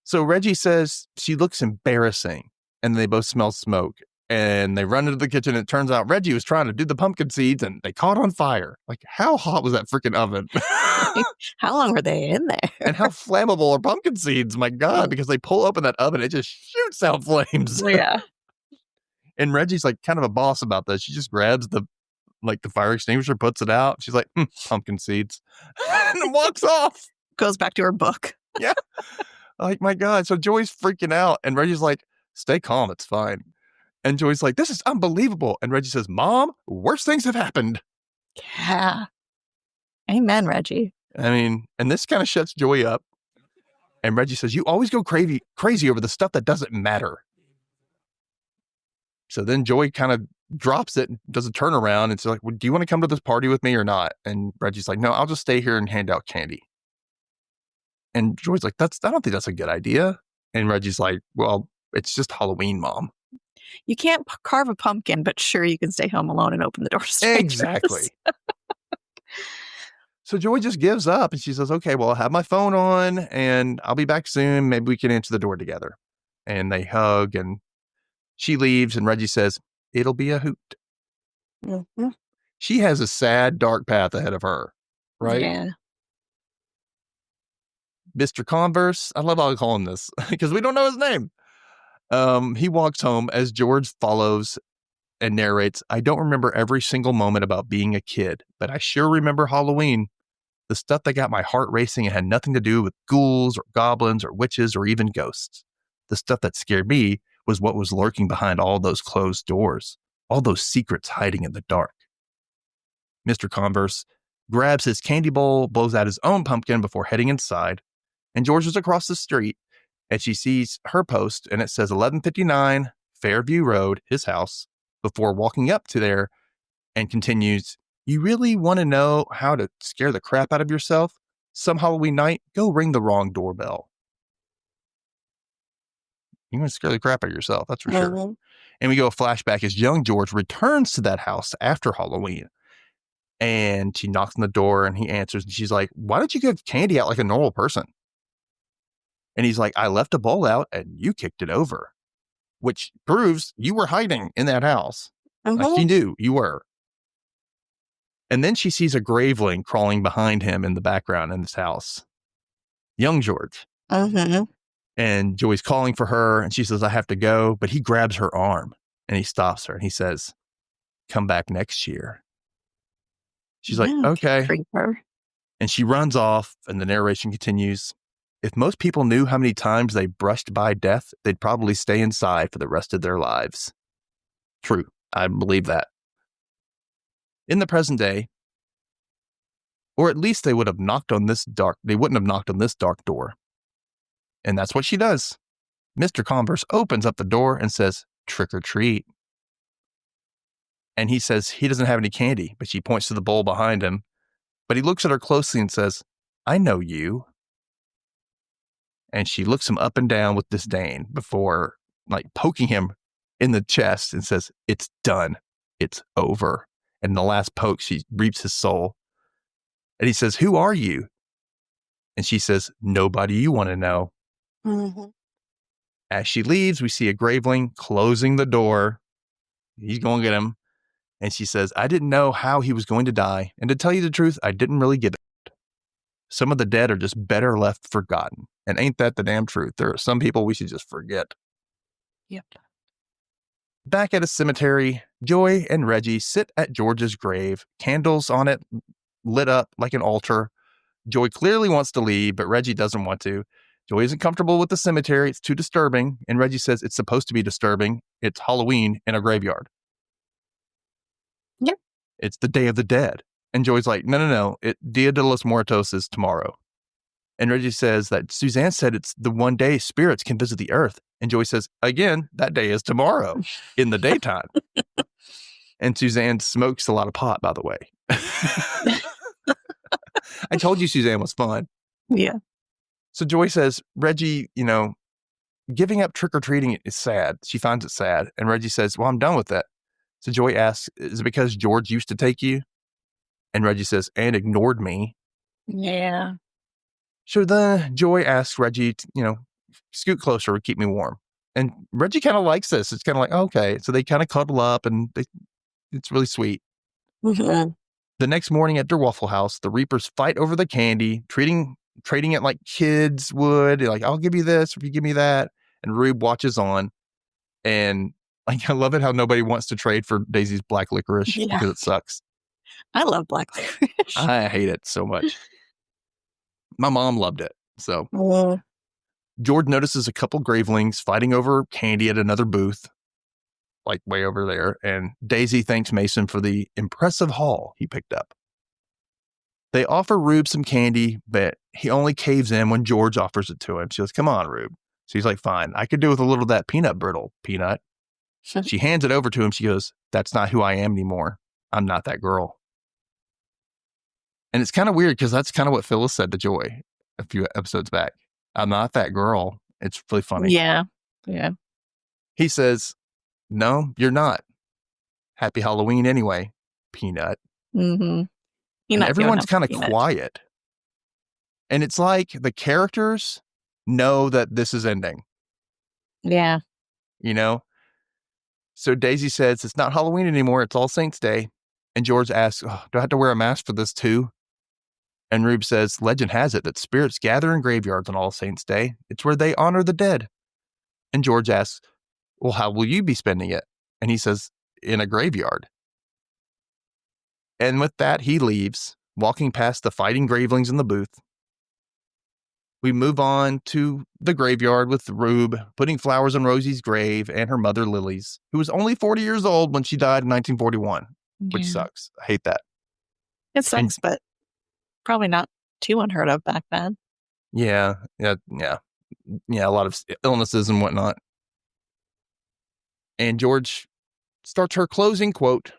So Reggie says she looks embarrassing, and they both smell smoke. And they run into the kitchen, and it turns out Reggie was trying to do the pumpkin seeds, and they caught on fire. Like, how hot was that freaking oven? How long were they in there? And how flammable are pumpkin seeds? My God, because they pull open that oven, it just shoots out flames. Yeah. And Reggie's like kind of a boss about this. She just grabs the fire extinguisher, puts it out. She's like, pumpkin seeds, and walks off. Goes back to her book. Yeah. Like, my God. So Joey's freaking out, and Reggie's like, "Stay calm. It's fine." And Joey's like, "This is unbelievable." And Reggie says, "Mom, worse things have happened." Yeah. Amen, Reggie. I mean, and this kind of shuts Joey up. And Reggie says, "You always go crazy over the stuff that doesn't matter." So then Joey kind of drops it and does a turnaround and it's like, "Well, do you want to come to this party with me or not?" And Reggie's like, "No, I'll just stay here and hand out candy." And Joey's like, I don't think that's a good idea. And Reggie's like, "Well, it's just Halloween, Mom." You can't carve a pumpkin, but sure, you can stay home alone and open the door to strangers. Exactly. So Joey just gives up and she says, "Okay, well, I'll have my phone on and I'll be back soon. Maybe we can answer the door together." And they hug and she leaves and Reggie says, "It'll be a hoot." Mhm. She has a sad, dark path ahead of her, right? Yeah. Mr. Converse, I love how I call him this because we don't know his name. He walks home as George follows and narrates, I don't remember every single moment about being a kid, but I sure remember Halloween. The stuff that got my heart racing and had nothing to do with ghouls or goblins or witches or even ghosts. The stuff that scared me was what was lurking behind all those closed doors, all those secrets hiding in the dark. Mr. Converse grabs his candy bowl, blows out his own pumpkin before heading inside, and George is across the street, and she sees her post, and it says 1159 Fairview Road, his house, before walking up to there and continues, you really want to know how to scare the crap out of yourself? Some Halloween night, go ring the wrong doorbell. You're going to scare the crap out of yourself, that's for sure. Mhm. And we go a flashback as young George returns to that house after Halloween. And she knocks on the door and he answers. And she's like, why don't you give candy out like a normal person? And he's like, I left a bowl out and you kicked it over, which proves you were hiding in that house. Like Mhm. she knew you were. And then she sees a graveling crawling behind him in the background in this house. Young George. Mhm. And Joey's calling for her and she says, I have to go. But he grabs her arm and he stops her and he says, come back next year. She's like, Yeah, okay. creeper. And she runs off and the narration continues. If most people knew how many times they brushed by death, they'd probably stay inside for the rest of their lives. True. I believe that. In the present day, or at least they wouldn't have knocked on this dark door. And that's what she does. Mr. Converse opens up the door and says, trick or treat. And he says he doesn't have any candy, but she points to the bowl behind him. But he looks at her closely and says, I know you. And she looks him up and down with disdain before poking him in the chest and says, it's done. It's over. And in the last poke, she reaps his soul. And he says, who are you? And she says, nobody you want to know. Mhm. As she leaves, we see a graveling closing the door. He's going to get him. And she says, I didn't know how he was going to die. And to tell you the truth, I didn't really give it. Some of the dead are just better left forgotten. And ain't that the damn truth? There are some people we should just forget. Yep. Back at a cemetery, Joy and Reggie sit at George's grave, candles on it lit up like an altar. Joy clearly wants to leave, but Reggie doesn't want to. Joy isn't comfortable with the cemetery. It's too disturbing. And Reggie says it's supposed to be disturbing. It's Halloween in a graveyard. Yep. It's the Day of the Dead. And Joy's like, no. Dia de los Muertos is tomorrow. And Reggie says that Suzanne said it's the one day spirits can visit the earth. And Joy says, again, that day is tomorrow in the daytime. And Suzanne smokes a lot of pot, by the way. I told you Suzanne was fun. Yeah. So Joy says, Reggie, giving up trick-or-treating is sad. She finds it sad. And Reggie says, well, I'm done with that. So Joy asks, is it because George used to take you? And Reggie says, and ignored me. Yeah. So then Joy asks Reggie, scoot closer, keep me warm. And Reggie kind of likes this. It's kind of like, okay. So they kind of cuddle up and it's really sweet. Mhm. The next morning at their Waffle House, the Reapers fight over the candy, trading it like kids would. Like, I'll give you this if you give me that. And Rube watches on. And I love it how nobody wants to trade for Daisy's black licorice Yeah. because it sucks. I love black licorice. I hate it so much. My mom loved it. So Mhm. George notices a couple gravelings fighting over candy at another booth, like way over there. And Daisy thanks Mason for the impressive haul he picked up. They offer Rube some candy, but he only caves in when George offers it to him. She goes, come on, Rube. So he's like, fine, I could do with a little of that peanut brittle, Peanut. She hands it over to him. She goes, that's not who I am anymore. I'm not that girl. And it's kind of weird because that's kind of what Phyllis said to Joy a few episodes back. I'm not that girl. It's really funny. Yeah. Yeah. He says, no, you're not. Happy Halloween anyway, Peanut. Mm-hmm. You're And not doing everyone's enough kind of peanut. quiet. And it's like the characters know that this is ending, Yeah. So Daisy says, it's not Halloween anymore. It's All Saints Day. And George asks, oh, do I have to wear a mask for this too? And Rube says, legend has it that spirits gather in graveyards on All Saints Day. It's where they honor the dead. And George asks, well, how will you be spending it? And he says, in a graveyard. And with that, he leaves, walking past the fighting gravelings in the booth. We move on to the graveyard with Rube putting flowers on Rosie's grave and her mother, Lily's, who was only 40 years old when she died in 1941, which sucks. I hate that. It sucks, but probably not too unheard of back then. Yeah. A lot of illnesses and whatnot. And George starts her closing quote.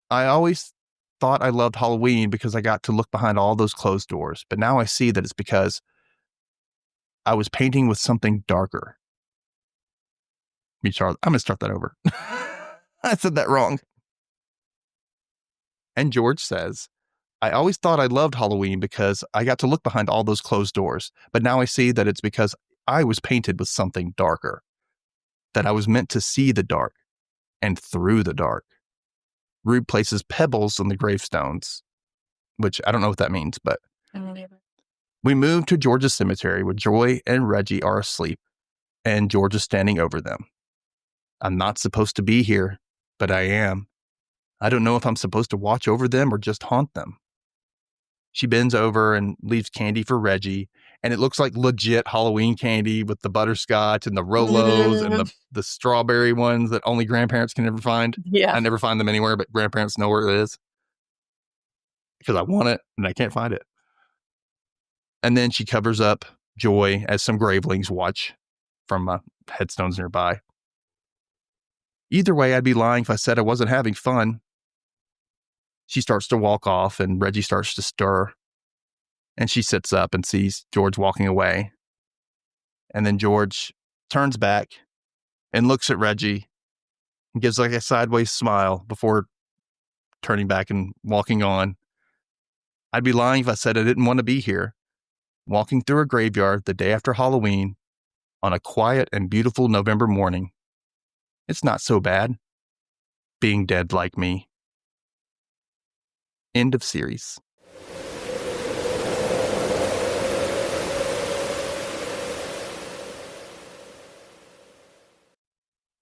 I always thought I loved Halloween because I got to look behind all those closed doors, but now I see that it's because I was painting with something darker. I'm going to start that over. I said that wrong. And George says, I always thought I loved Halloween because I got to look behind all those closed doors, but now I see that it's because I was painted with something darker, that I was meant to see the dark and through the dark. Rube places pebbles on the gravestones, which I don't know what that means, but I don't either. We move to George's cemetery where Joy and Reggie are asleep, and George is standing over them. I'm not supposed to be here, but I am. I don't know if I'm supposed to watch over them or just haunt them. She bends over and leaves candy for Reggie, and it looks like legit Halloween candy with the butterscotch and the Rolos and the strawberry ones that only grandparents can ever find. Yeah. I never find them anywhere, but grandparents know where it is because I want it and I can't find it. And then she covers up Joy as some gravelings watch from headstones nearby. Either way, I'd be lying if I said I wasn't having fun. She starts to walk off and Reggie starts to stir. And she sits up and sees George walking away. And then George turns back and looks at Reggie and gives like a sideways smile before turning back and walking on. I'd be lying if I said I didn't want to be here, walking through a graveyard the day after Halloween on a quiet and beautiful November morning. It's not so bad being dead like me. End of series.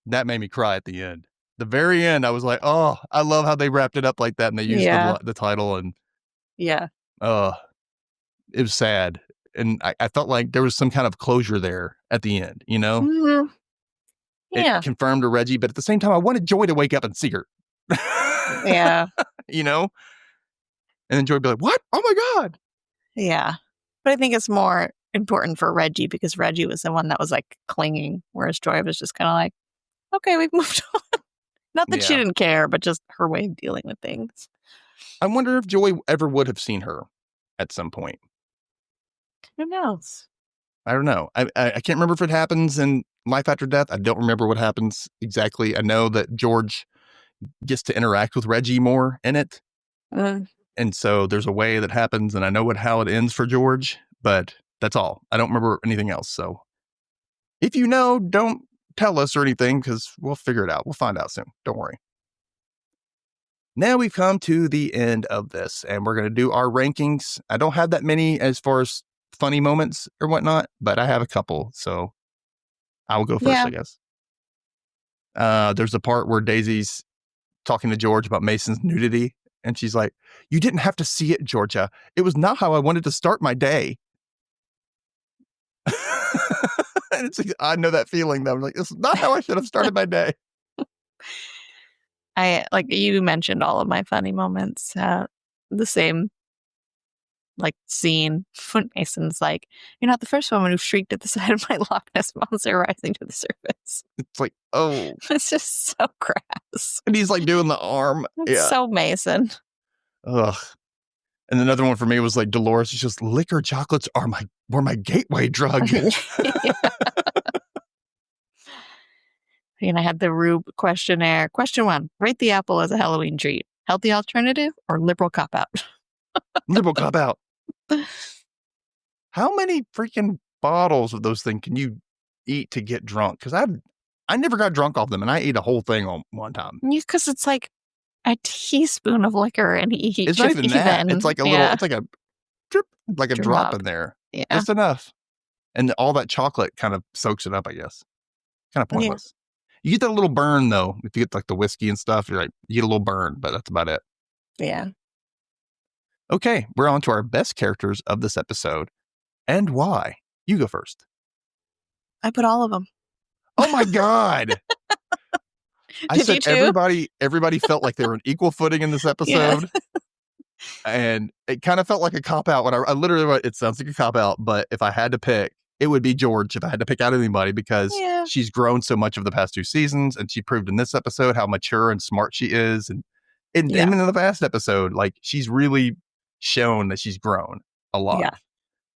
That made me cry at the end. The very end, I was like, oh, I love how they wrapped it up like that and they used the title and it was sad. And I felt like there was some kind of closure there at the end, you know? Mm-hmm. Yeah. It confirmed to Reggie, but at the same time, I wanted Joy to wake up and see her. Yeah. You know? And then Joy would be like, what? Oh my God. Yeah. But I think it's more important for Reggie because Reggie was the one that was like clinging, whereas Joy was just kind of like, okay, we've moved on. Not that she didn't care, but just her way of dealing with things. I wonder if Joy ever would have seen her at some point. Who knows? I don't know. I can't remember if it happens in Life After Death. I don't remember what happens exactly. I know that George gets to interact with Reggie more in it. And so there's a way that happens, and I know how it ends for George, but that's all. I don't remember anything else. So if you know, don't tell us or anything because we'll figure it out. We'll find out soon. Don't worry. Now we've come to the end of this, and we're going to do our rankings. I don't have that many as far as funny moments or whatnot, but I have a couple. So I will go first, I guess. There's a part where Daisy's talking to George about Mason's nudity. And she's like, you didn't have to see it, Georgia. It was not how I wanted to start my day. And I know that feeling though. I'm like, it's not how I should have started my day. Like you mentioned all of my funny moments. The same like scene when Mason's like, you're not the first woman who shrieked at the sight of my Loch Ness monster rising to the surface. It's like, oh. It's just so crass. And he's like doing the arm. It's so Mason. Ugh. And another one for me was like Dolores. She's just, liquor chocolates were my gateway drug. And I had the Rube questionnaire. Question 1, rate the apple as a Halloween treat. Healthy alternative or liberal cop-out? Liberal cop-out. How many freaking bottles of those things can you eat to get drunk? Because I never got drunk off them, and I ate a whole thing on one time. Because it's like a teaspoon of liquor in each. It's not even that. It's like a little. It's like a drip, like a drop in there, just enough, and all that chocolate kind of soaks it up. I guess. Kind of pointless. You get that little burn though. If you get like the whiskey and stuff, you're like you get a little burn, but that's about it. Yeah. Okay, we're on to our best characters of this episode, and why. You go first. I put all of them. Oh my God. I said everybody felt like they were on equal footing in this episode. Yeah. And it kind of felt like a cop-out when I literally went, it sounds like a cop-out, but if I had to pick, it would be George if I had to pick out anybody because she's grown so much over the past 2 seasons, and she proved in this episode how mature and smart she is. And even in the past episode, like she's really shown that she's grown a lot. Yeah.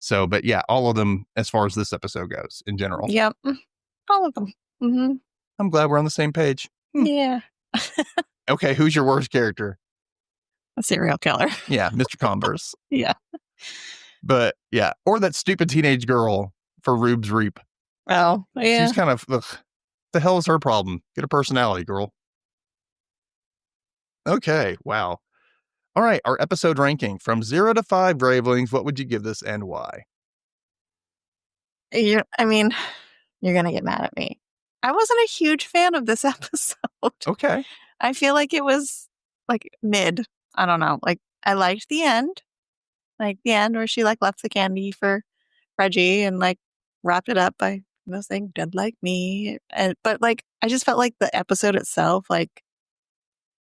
So, but yeah, all of them as far as this episode goes in general. Yep. All of them. Mm-hmm. I'm glad we're on the same page. Yeah. Okay, who's your worst character? A serial killer. Yeah, Mr. Converse. Yeah. But yeah, or that stupid teenage girl for Rube's Reap. Oh, yeah. She's kind of, the hell is her problem? Get a personality, girl. Okay, wow. All right, our episode ranking from 0 to 5 Bravelings. What would you give this and why? You're going to get mad at me. I wasn't a huge fan of this episode. Okay. I feel like it was like mid. I don't know. Like I liked the end. Like the end where she like left the candy for Reggie and like wrapped it up by saying dead like me. But like I just felt like the episode itself, like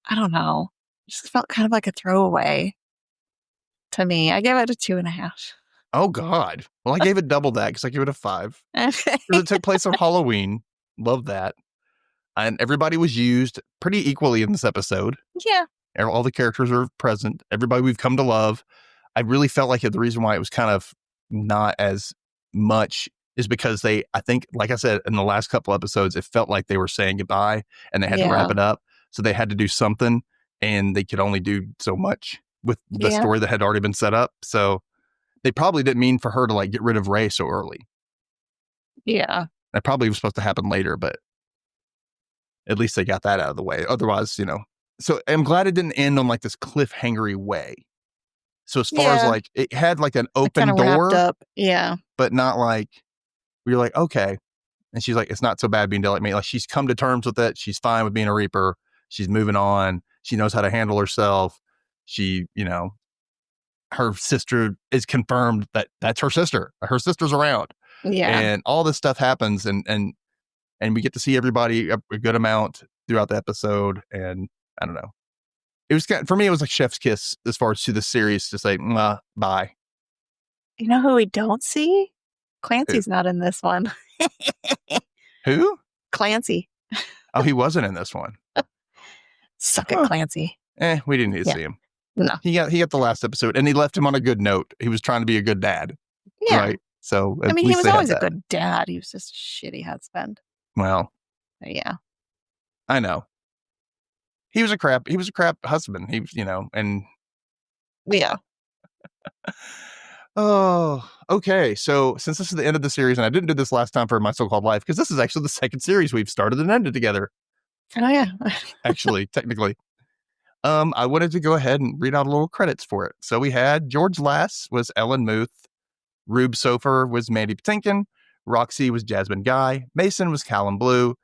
I don't know. Just felt kind of like a throwaway to me. I gave it a 2.5. Oh God. Well, I gave it double that because I gave it a 5. Because it took place on Halloween. Love that. And everybody was used pretty equally in this episode. Yeah. All the characters are present. Everybody we've come to love. I really felt like the reason why it was kind of not as much is because I think, like I said, in the last couple episodes, it felt like they were saying goodbye and they had to wrap it up. So they had to do something and they could only do so much with the story that had already been set up. So they probably didn't mean for her to like get rid of Ray so early. Yeah. That probably was supposed to happen later, but at least they got that out of the way. Otherwise, so I'm glad it didn't end on like this cliffhangery way. So as far as like, it had like an open door, up. Yeah, but not like, you're like, okay. And she's like, it's not so bad being dead like me. Like she's come to terms with it. She's fine with being a Reaper. She's moving on. She knows how to handle herself. She, her sister is confirmed that that's her sister. Her sister's around. Yeah. And all this stuff happens and we get to see everybody a good amount throughout the episode. And I don't know. It was for me, it was like chef's kiss as far as to the series to say, bye. You know who we don't see? Clancy's not in this one. Who? Clancy. Oh, he wasn't in this one. Suck it, Clancy. We didn't need to see him. No. He got the last episode and he left him on a good note. He was trying to be a good dad. Yeah. Right. So he was always a good dad. He was just a shitty husband. Well. Yeah. I know. He was a crap husband. He was, and. Yeah. Oh, okay. So since this is the end of the series, and I didn't do this last time for My So-Called Life, because this is actually the second series we've started and ended together. Oh, yeah. Actually, technically. I wanted to go ahead and read out a little credits for it. So we had George Lass was Ellen Muth. Rube Sofer was Mandy Patinkin. Roxy was Jasmine Guy. Mason was Callum Blue.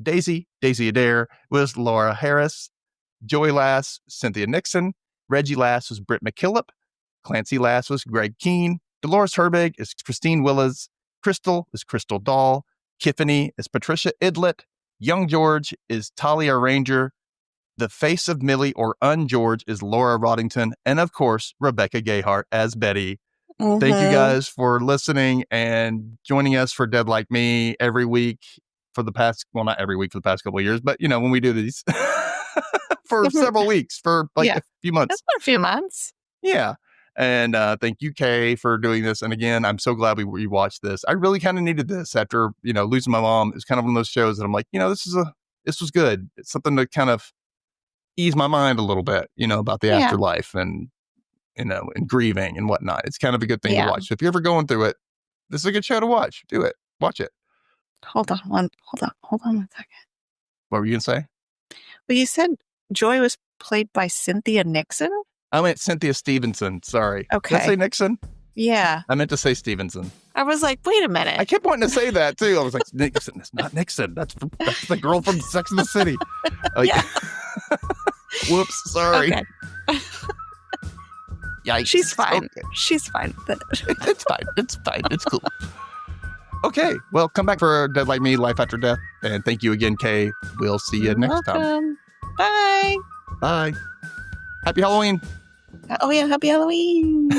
Daisy Adair was Laura Harris. Joey Lass, Cynthia Nixon. Reggie Lass was Britt McKillop. Clancy Lass was Greg Keene. Dolores Herbig is Christine Willis. Crystal is Crystal Dahl. Kiffany is Patricia Idlet. Young George is Talia Ranger. The face of Millie or Un-George is Laura Roddington. And of course, Rebecca Gayhart as Betty. Mm-hmm. Thank you guys for listening and joining us for Dead Like Me every week for the past, well, not every week for the past couple of years, but when we do these for several weeks, for like a few months. It's been a few months. Yeah. And thank you, Kay, for doing this. And again, I'm so glad we watched this. I really kind of needed this after, losing my mom. It was kind of one of those shows that I'm like, this was good. It's something to kind of ease my mind a little bit, about the afterlife and, and grieving and whatnot. It's kind of a good thing to watch. So if you're ever going through it, this is a good show to watch. Do it. Watch it. Hold on one second. What were you going to say? Well, you said Joy was played by Cynthia Nixon? I meant Cynthia Stevenson. Sorry. Okay. Did I say Nixon? Yeah. I meant to say Stevenson. I was like, wait a minute. I kept wanting to say that, too. I was like, Nixon. It's not Nixon. That's the girl from Sex and the City. Like, Yeah. Whoops. Sorry. Okay. Yikes. She's fine. Okay. She's fine. It's fine. It's fine. It's cool. Okay. Well, come back for Dead Like Me, Life After Death. And thank you again, Kay. We'll see you next time. Bye. Bye. Happy Halloween. Oh, yeah. Happy Halloween.